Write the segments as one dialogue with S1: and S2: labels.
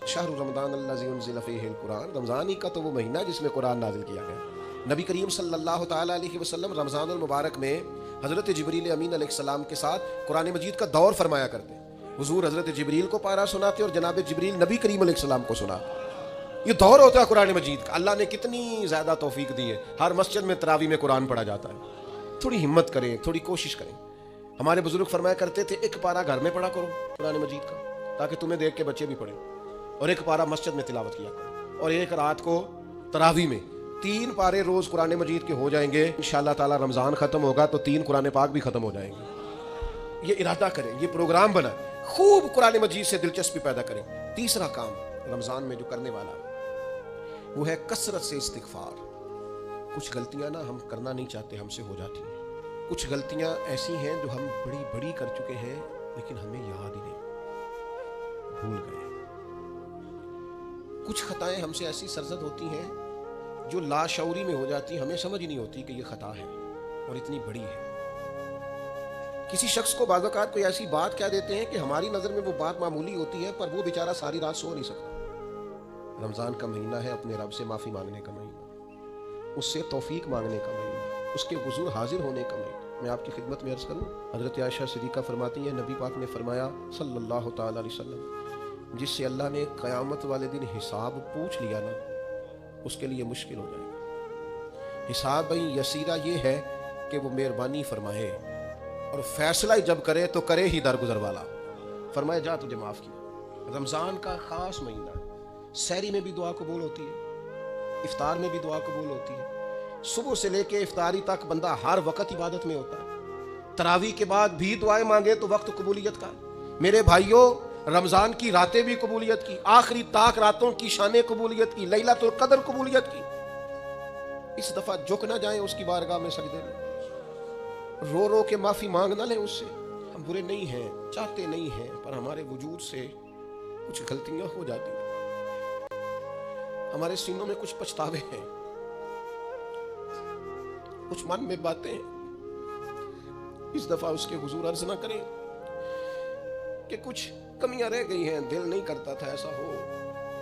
S1: شہر رمضان الذی انزل فیہ القرآن، رمضان ہی کا تو وہ مہینہ جس میں قرآن نازل کیا گیا۔ نبی کریم صلی اللہ تعالیٰ علیہ وسلم رمضان المبارک میں حضرت جبریل امین علیہ السلام کے ساتھ قرآن مجید کا دور فرمایا کرتے۔ حضور حضرت جبریل کو پارہ سناتے اور جناب جبریل نبی کریم علیہ السلام کو سناتے۔ یہ دور ہوتا ہے قرآن مجید کا۔ اللہ نے کتنی زیادہ توفیق دی ہے، ہر مسجد میں تراویح میں قرآن پڑھا جاتا ہے۔ تھوڑی ہمت کریں، تھوڑی کوشش کریں۔ ہمارے بزرگ فرمایا کرتے تھے ایک پارہ گھر میں پڑھا کرو قرآن مجید کا، تاکہ تمہیں دیکھ کے بچے بھی پڑھیں، اور ایک پارہ مسجد میں تلاوت کیا کرو، اور ایک رات کو تراویح میں 3 پارے روز قرآن مجید کے ہو جائیں گے۔ انشاءاللہ تعالی رمضان ختم ہوگا تو 3 قرآن پاک بھی ختم ہو جائیں گے۔ یہ ارادہ کریں، یہ پروگرام بنا، خوب قرآن مجید سے دلچسپی پیدا کریں۔ تیسرا کام رمضان میں جو کرنے والا وہ ہے کثرت سے استغفار۔ کچھ غلطیاں نا ہم کرنا نہیں چاہتے، ہم سے ہو جاتی ہیں۔ کچھ غلطیاں ایسی ہیں جو ہم بڑی بڑی کر چکے ہیں لیکن ہمیں یاد ہی نہیں، بھول گئے۔ کچھ خطائیں ہم سے ایسی سرزد ہوتی ہیں جو لاشعوری میں ہو جاتی، ہمیں سمجھ نہیں ہوتی کہ یہ خطا ہے اور اتنی بڑی ہے۔ کسی شخص کو بعض اوقات کوئی ایسی بات کہہ دیتے ہیں کہ ہماری نظر میں وہ بات معمولی ہوتی ہے، پر وہ بیچارہ ساری رات سو نہیں سکتا۔ رمضان کا مہینہ ہے اپنے رب سے معافی مانگنے کا مہینہ، اس سے توفیق مانگنے کا مہینہ، اس کے حضور حاضر ہونے کا مہینہ۔ میں آپ کی خدمت میں عرض کروں، حضرت عائشہ صدیقہ فرماتی ہیں نبی پاک نے فرمایا صلی اللہ تعالی علیہ وسلم، جس سے اللہ نے قیامت والے دن حساب پوچھ لیا نا، اس کے لیے مشکل ہو جائے گا۔ حساب یسیرہ یہ ہے کہ وہ مہربانی فرمائے اور فیصلہ جب کرے تو کرے ہی درگزر والا، فرمائے جا تجھے معاف کیا۔ رمضان کا خاص مہینہ ہے، سحری میں بھی دعا قبول ہوتی ہے، افطار میں بھی دعا قبول ہوتی ہے، صبح سے لے کے افطاری تک بندہ ہر وقت عبادت میں ہوتا ہے۔ تراویح کے بعد بھی دعائیں مانگے تو وقت قبولیت کا۔ میرے بھائیوں، رمضان کی راتیں بھی قبولیت کی، آخری طاق راتوں کی شانیں قبولیت کی، لیلۃ القدر قبولیت کی۔ اس دفعہ جھک نہ جائیں اس کی بارگاہ میں سجدے میں، رو رو کے معافی مانگ نہ لیں اس سے۔ ہم برے نہیں ہیں، چاہتے نہیں ہیں، پر ہمارے وجود سے کچھ غلطیاں ہو جاتی ہیں، ہمارے سینوں میں کچھ پچھتاوے ہیں، کچھ من میں باتیں ہیں۔ اس دفعہ اس کے حضور عرض نہ کریں کہ کچھ کمیاں رہ گئی ہیں، دل نہیں کرتا تھا ایسا ہو،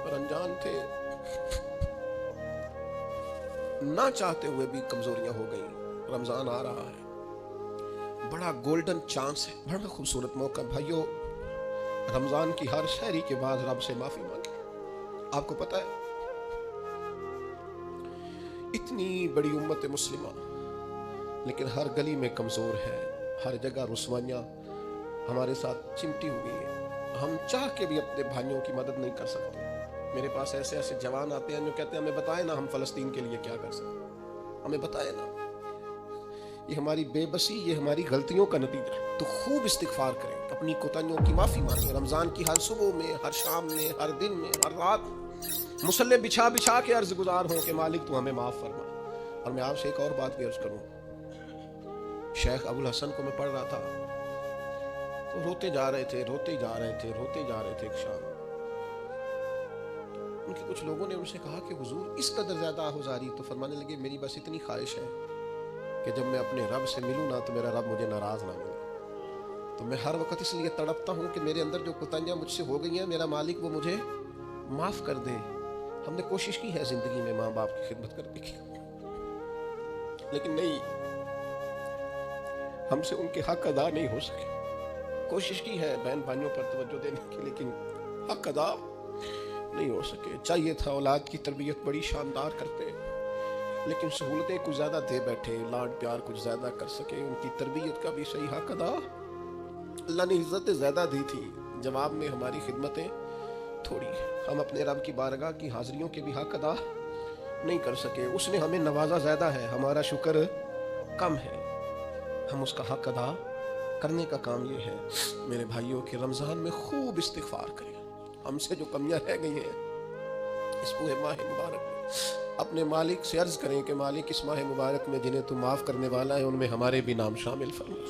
S1: پر انجان تھے، نہ چاہتے ہوئے بھی کمزوریاں ہو گئیں۔ رمضان آ رہا ہے، بڑا گولڈن چانس ہے، بڑا خوبصورت موقع۔ بھائیو، رمضان کی ہر سحری کے بعد رب سے معافی مانگیں۔ آپ کو پتہ ہے اتنی بڑی امت مسلمہ لیکن ہر گلی میں کمزور ہے، ہر جگہ رسوائیاں ہمارے ساتھ چمٹی ہوئی ہیں، ہم چاہ کے بھی اپنے بھائیوں کی مدد نہیں کر سکتے۔ میرے پاس ایسے ایسے جوان آتے ہیں جو کہتے ہیں ہمیں بتائیں نا ہم فلسطین کے لیے کیا کر سکتے، ہمیں بتائیں نا۔ یہ ہماری بے بسی، یہ ہماری غلطیوں کا نتیجہ ہے۔ تو خوب استغفار کریں، اپنی کوتاہیوں کی معافی مانگیں۔ رمضان کی ہر صبح میں، ہر شام میں، ہر دن میں، ہر رات مصلی بچھا بچھا کے عرض گزار ہوں کہ مالک تو ہمیں معاف فرما۔ اور میں آپ سے ایک اور بات بھی عرض کروں، شیخ ابو الحسن کو میں پڑھ رہا تھا تو روتے جا رہے تھے، روتے جا رہے تھے، روتے جا رہے تھے۔ ایک شام ان کے کچھ لوگوں نے ان سے کہا کہ حضور اس قدر زیادہ آہوزاری، تو فرمانے لگے میری بس اتنی خواہش ہے کہ جب میں اپنے رب سے ملوں نا تو میرا رب مجھے ناراض نہ ملے۔ تو میں ہر وقت اس لیے تڑپتا ہوں کہ میرے اندر جو کوتاہیاں مجھ سے ہو گئی ہیں، میرا مالک وہ مجھے معاف کر دے۔ ہم نے کوشش کی ہے زندگی میں ماں باپ کی خدمت کرنے کی، لیکن نہیں، ہم سے ان کے حق ادا نہیں ہو سکے۔ کوشش کی ہے بہن بھائیوں پر توجہ دینے کی، لیکن حق ادا نہیں ہو سکے۔ چاہیے تھا اولاد کی تربیت بڑی شاندار کرتے، لیکن سہولتیں کچھ زیادہ دے بیٹھے، لاڈ پیار کچھ زیادہ کر سکے، ان کی تربیت کا بھی صحیح حق ادا۔ اللہ نے عزتیں زیادہ دی تھی، جواب میں ہماری خدمتیں تھوڑی، ہم اپنے رب کی بارگاہ کی حاضریوں کے بھی حق ادا نہیں کر سکے۔ اس نے ہمیں نوازا زیادہ ہے، ہمارا شکر کم ہے، ہم اس کا حق ادا کرنے کا کام یہ ہے۔ میرے بھائیوں کہ رمضان میں خوب استغفار کریں، ہم سے جو کمیاں رہ گئی ہیں اس پورے ماہ مبارک میں، اپنے مالک سے عرض کریں کہ مالک اس ماہ مبارک میں جنہیں تو معاف کرنے والا ہے ان میں ہمارے بھی نام شامل فرما،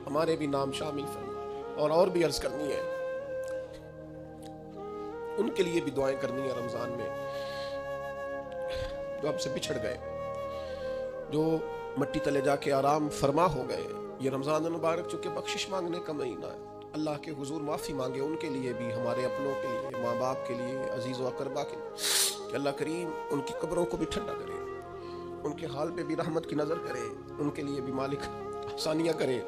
S1: ہمارے بھی نام شامل فرما۔ اور بھی عرض کرنی ہے، ان کے لیے بھی دعائیں کرنی ہے رمضان میں جو ہم سے بچھڑ گئے، جو مٹی تلے جا کے آرام فرما ہو گئے۔ یہ رمضان المبارک چونکہ بخشش مانگنے کا مہینہ ہے، اللہ کے حضور معافی مانگے ان کے لیے بھی، ہمارے اپنوں کے لیے، ماں باپ کے لیے، عزیز و اقربا کے لیے، کہ اللہ کریم ان کی قبروں کو بھی ٹھنڈا کرے، ان کے حال پہ بھی رحمت کی نظر کرے، ان کے لیے بھی مالک آسانیاں کرے۔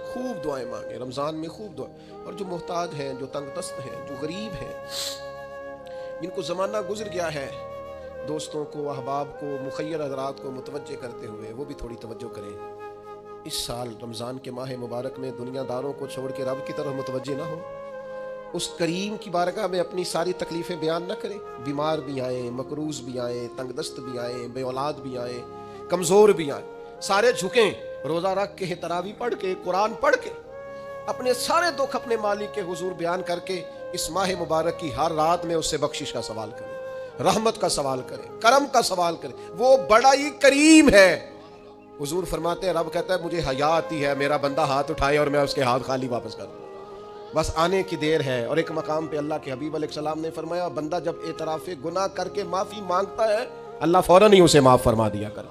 S1: خوب دعائیں مانگے رمضان میں، خوب دعائیں۔ اور جو محتاج ہیں، جو تنگ دست ہیں، جو غریب ہیں، جن کو زمانہ گزر گیا ہے، دوستوں کو، احباب کو، مخیر حضرات کو متوجہ کرتے ہوئے وہ بھی تھوڑی توجہ کریں۔ اس سال رمضان کے ماہ مبارک میں دنیا داروں کو چھوڑ کے رب کی طرف متوجہ نہ ہو، اس کریم کی بارگاہ میں اپنی ساری تکلیفیں بیان نہ کریں۔ بیمار بھی آئیں، مقروض بھی آئیں، تنگ دست بھی آئیں، بے اولاد بھی آئیں، کمزور بھی آئیں، سارے جھکیں، روزہ رکھ کے، تراویح پڑھ کے، قرآن پڑھ کے، اپنے سارے دکھ اپنے مالک کے حضور بیان کر کے اس ماہ مبارک کی ہر رات میں اس سے بخشش کا سوال کریں، رحمت کا سوال کریں، کرم کا سوال کریں۔ وہ بڑا ہی کریم ہے۔ حضور فرماتے ہیں، رب کہتا ہے مجھے حیا آتی ہے میرا بندہ ہاتھ اٹھائے اور میں اس کے ہاتھ خالی واپس کر دوں، بس آنے کی دیر ہے۔ اور ایک مقام پہ اللہ کے حبیب علیہ السلام نے فرمایا، بندہ جب اعتراف گناہ کر کے معافی مانگتا ہے اللہ فوراً ہی اسے معاف فرما دیا کر۔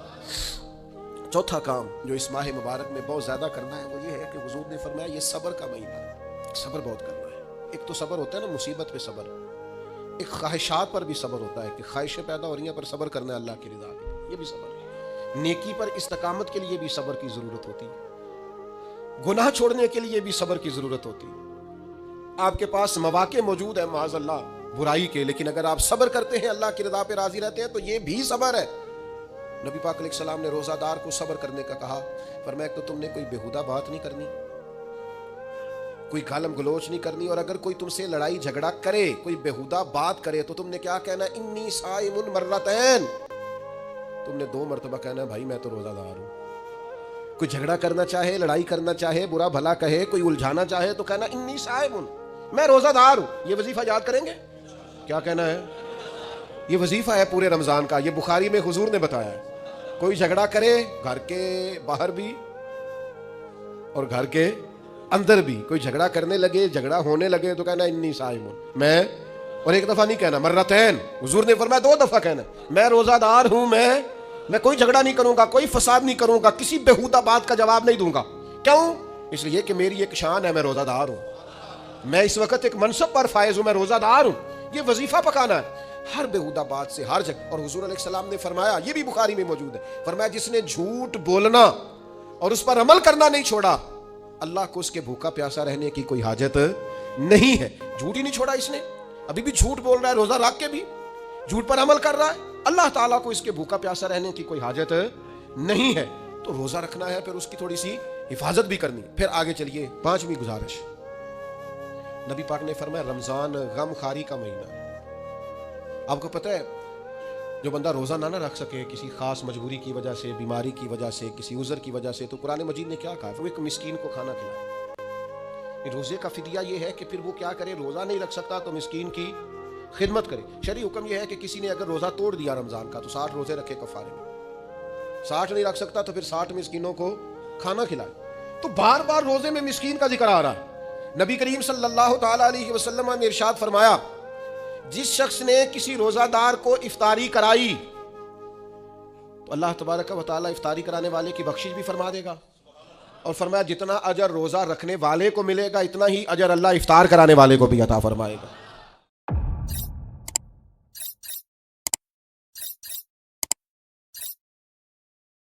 S1: چوتھا کام جو اس ماہ مبارک میں بہت زیادہ کرنا ہے وہ یہ ہے کہ حضور نے فرمایا یہ صبر کا مہینہ ہے، صبر بہت کرنا ہے۔ ایک تو صبر ہوتا ہے نا مصیبت پہ صبر، ایک خواہشات پر بھی صبر ہوتا ہے کہ خواہشیں پیدا ہو رہی ہیں پر صبر کرنا ہے اللہ کی رضا کے لیے، یہ بھی صبر ہے۔ نیکی پر استقامت کے لیے بھی صبر کی ضرورت ہوتی ہے، گناہ چھوڑنے کے لیے بھی صبر کی ضرورت ہوتی ہے۔ آپ کے پاس مواقع موجود ہیں معاذ اللہ برائی کے، لیکن اگر آپ صبر کرتے ہیں، اللہ کی رضا پہ راضی رہتے ہیں تو یہ بھی صبر ہے۔ نبی پاک علیہ السلام نے روزہ دار کو صبر کرنے کا کہا، فرمایا کہ تم نے کوئی بیہودہ بات نہیں کرنی، کوئی گالم گلوچ نہیں کرنی، اور اگر کوئی تم سے لڑائی جھگڑا کرے، کوئی بیہودہ بات کرے تو تم نے کیا کہنا، انی صائم مرتین، تم نے 2 مرتبہ کہنا بھائی میں تو روزہ دار ہوں۔ کوئی جھگڑا کرنا چاہے، لڑائی کرنا چاہے، برا بھلا کہے، کوئی الجھانا چاہے تو کہنا انی صائم، میں روزہ دار ہوں۔ یہ وظیفہ یاد کریں گے، کیا کہنا ہے؟ یہ وظیفہ ہے پورے رمضان کا، یہ بخاری میں حضور نے بتایا ہے۔ کوئی جھگڑا کرے گھر کے باہر بھی اور گھر کے اندر بھی، کوئی جھگڑا کرنے لگے، جھگڑا ہونے لگے تو کہنا انی صائم، میں، اور ایک دفعہ نہیں کہنا، مرتین، حضور نے فرمایا 2 دفعہ کہنا، میں روزہ دار ہوں، میں کوئی جھگڑا نہیں کروں گا، کوئی فساد نہیں کروں گا، کسی بیہودہ بات کا جواب نہیں دوں گا۔ کیوں؟ اس لیے کہ میری ایک شان ہے، میں روزہ دار ہوں، میں اس وقت ایک منصب پر فائز ہوں، میں روزہ دار ہوں۔ یہ وظیفہ پکانا ہے ہر بیہودہ بات سے، ہر جگہ۔ اور حضور علیہ السلام نے فرمایا، یہ بھی بخاری میں موجود ہے، فرمایا جس نے جھوٹ بولنا اور اس پر عمل کرنا نہیں چھوڑا، اللہ کو اس کے بھوکا پیاسا رہنے کی کوئی حاجت نہیں ہے۔ جھوٹ ہی نہیں چھوڑا اس نے، ابھی بھی جھوٹ بول رہا ہے، روزہ رکھ کے بھی جھوٹ پر عمل کر رہا ہے، اللہ تعالیٰ کو اس کے بھوکا پیاسا رہنے کی کوئی حاجت نہیں ہے۔ تو روزہ رکھنا ہے، پھر اس کی تھوڑی سی حفاظت بھی کرنی۔ پھر آگے چلیے، 5ویں گزارش، نبی پاک نے فرمایا رمضان غم خاری کا مہینہ۔ آپ کو پتہ ہے جو بندہ روزہ نہ رکھ سکے کسی خاص مجبوری کی وجہ سے، بیماری کی وجہ سے، کسی عذر کی وجہ سے، تو قرآن مجید نے کیا کہا، وہ ایک مسکین کو کھانا کھلائے۔ روزے کا فدیہ یہ ہے کہ پھر وہ کیا کرے، روزہ نہیں رکھ سکتا تو مسکین کی خدمت کرے۔ شرعی حکم یہ ہے کہ کسی نے اگر روزہ توڑ دیا رمضان کا تو 60 روزے رکھے کفارے میں، 60 نہیں رکھ سکتا تو پھر 60 مسکینوں کو کھانا کھلائے۔ تو بار بار روزے میں مسکین کا ذکر آ رہا ہے۔ نبی کریم صلی اللہ تعالی علیہ وسلم نے ارشاد فرمایا، جس شخص نے کسی روزہ دار کو افطاری کرائی تو اللہ تبارک و تعالی افطاری کرانے والے کی بخشش بھی فرما دے گا، اور فرمایا جتنا اجر روزہ رکھنے والے کو ملے گا اتنا ہی اجر اللہ افطار کرانے والے کو بھی عطا فرمائے گا۔